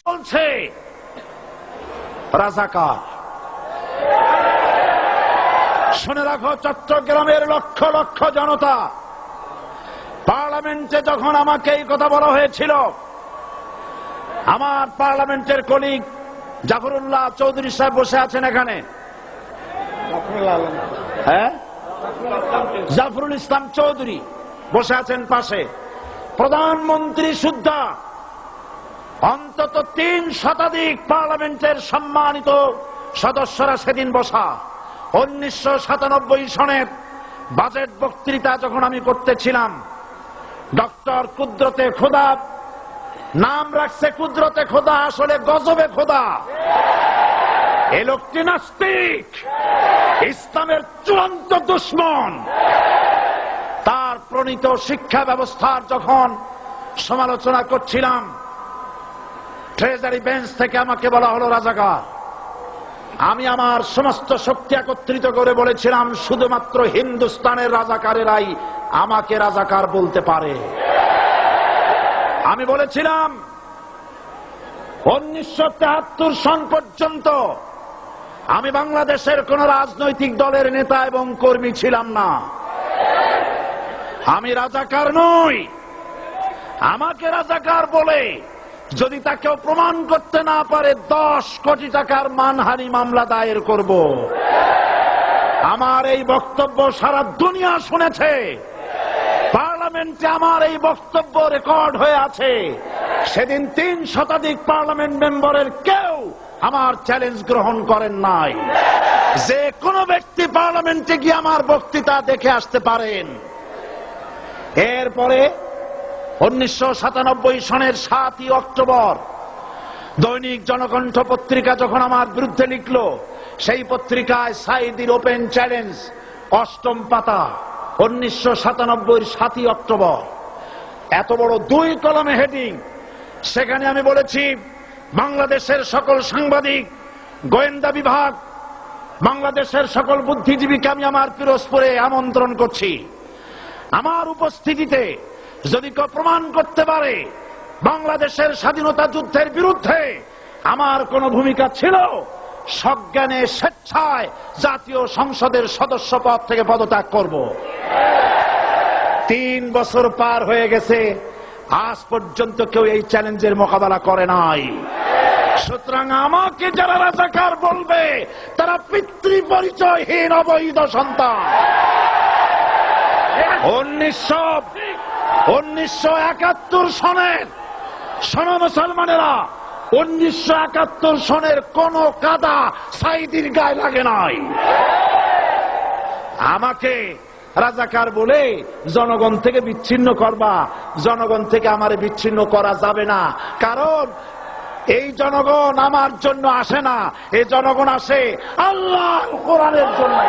বলছে রাজাকার। শুনে রাখো চট্টগ্রামের লক্ষ লক্ষ জনতা, পার্লামেন্টে যখন আমাকে এই কথা বলা হয়েছিল, আমার পার্লামেন্টের কলিগ জাফরুল্লাহ চৌধুরী সাহেব বসে আছেন এখানে, হ্যাঁ, জাফরুল ইসলাম চৌধুরী বসে আছেন পাশে, প্রধানমন্ত্রী সুদ্ধা, অন্তত 3 শতাধিক পার্লামেন্টের সম্মানিত সদস্যরা সেদিন বসা। 1997 সনের বাজেট বক্তৃতা যখন আমি করতেছিলাম, ডক্টর কুদরতে খোদা, নাম রাখছে কুদরতে খোদা, আসলে গজবে খোদা। এ লোকটি নাস্তিক, ইসলামের চূড়ান্ত দুশমন। তার প্রণীত শিক্ষা ব্যবস্থার যখন সমালোচনা করছিলাম, ট্রেজারি বেঞ্চ থেকে আমাকে বলা হলো রাজাকার। আমি আমার সমস্ত শক্তি একত্রিত করে বলেছিলাম, শুধুমাত্র হিন্দুস্তানের রাজাকারেরাই আমাকে রাজাকার বলতে পারে। আমি বলেছিলাম 1973 সন পর্যন্ত আমি বাংলাদেশের কোন রাজনৈতিক দলের নেতা এবং কর্মী ছিলাম না। আমি রাজাকার নই। আমাকে রাজাকার বলে যদি তাকেও প্রমাণ করতে না পারে, 10 কোটি টাকার মানহানি মামলা দায়ের করব। আমার এই বক্তব্য সারা দুনিয়া শুনেছে। পার্লামেন্টে আমার এই বক্তব্য রেকর্ড হয়ে আছে। সেদিন 3 শতাধিক পার্লামেন্ট মেম্বারের কেউ আমার চ্যালেঞ্জ গ্রহণ করেন নাই। যে কোনো ব্যক্তি পার্লামেন্টে গিয়ে আমার বক্তৃতা দেখে আসতে পারেন। এরপরে 1997 সনের 7ই অক্টোবর দৈনিক জনকণ্ঠ পত্রিকা যখন আমার বিরুদ্ধে লিখল, সেই পত্রিকায় সাইদির ওপেন চ্যালেঞ্জ 8ম পাতা, 1997 7ই অক্টোবর, এত বড় 2 কলমে হেডিং। সেখানে আমি বলেছি, বাংলাদেশের সকল সাংবাদিক, গোয়েন্দা বিভাগ, বাংলাদেশের সকল বুদ্ধিজীবীকে আমি আমার পিরোজপুরে আমন্ত্রণ করছি। আমার উপস্থিতিতে যদি কেউ প্রমাণ করতে পারে বাংলাদেশের স্বাধীনতা যুদ্ধের বিরুদ্ধে আমার কোন ভূমিকা ছিল, সজ্ঞানে স্বেচ্ছায় জাতীয় সংসদের সদস্য পদ থেকে পদত্যাগ করব। 3 বছর পার হয়ে গেছে, আজ পর্যন্ত কেউ এই চ্যালেঞ্জের মোকাবেলা করে নাই। সুতরাং আমাকে যারা রাজাকার বলবে, তারা পিতৃ পরিচয়হীন অবৈধ সন্তান। 1971 সনের, শোনো মুসলমানেরা, 1971 সনের কোন কাদা সাইদির গায়ে লাগে নাই। আমাকে রাজাকার বলে জনগণ থেকে বিচ্ছিন্ন করবা, জনগণ থেকে আমারে বিচ্ছিন্ন করা যাবে না। কারণ এই জনগণ আমার জন্য আসে না, এই জনগণ আসে আল্লাহর কোরআনের জন্য।